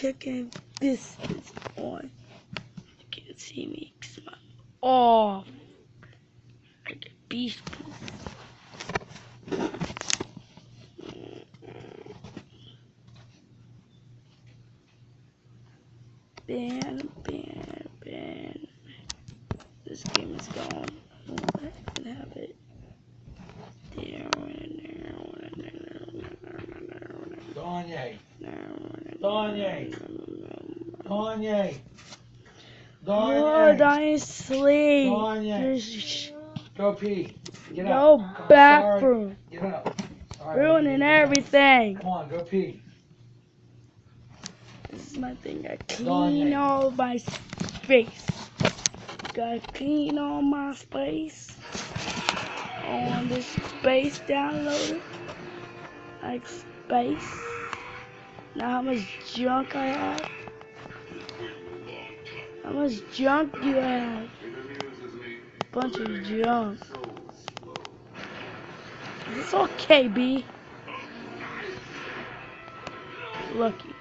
checking if this is on. You can't see me because I'm off. I get beast poop. Ban. This game is gone. I can have it. Kanye. Oh, dying sleep. Go pee. Get Go up. bathroom. Get up. Sorry. Ruining everything. Come on, go pee. This is my thing. I clean all my space. Gotta clean all my space. On this space downloader. Like space. Now how much junk I have? How much junk do I have? Bunch of junk. It's okay, B. Lucky.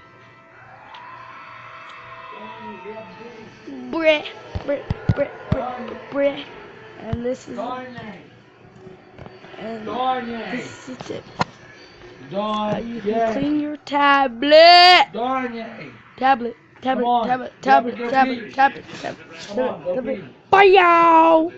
Breh. And this is this is it. You can clean your tablet. Tablet. Bye, y'all.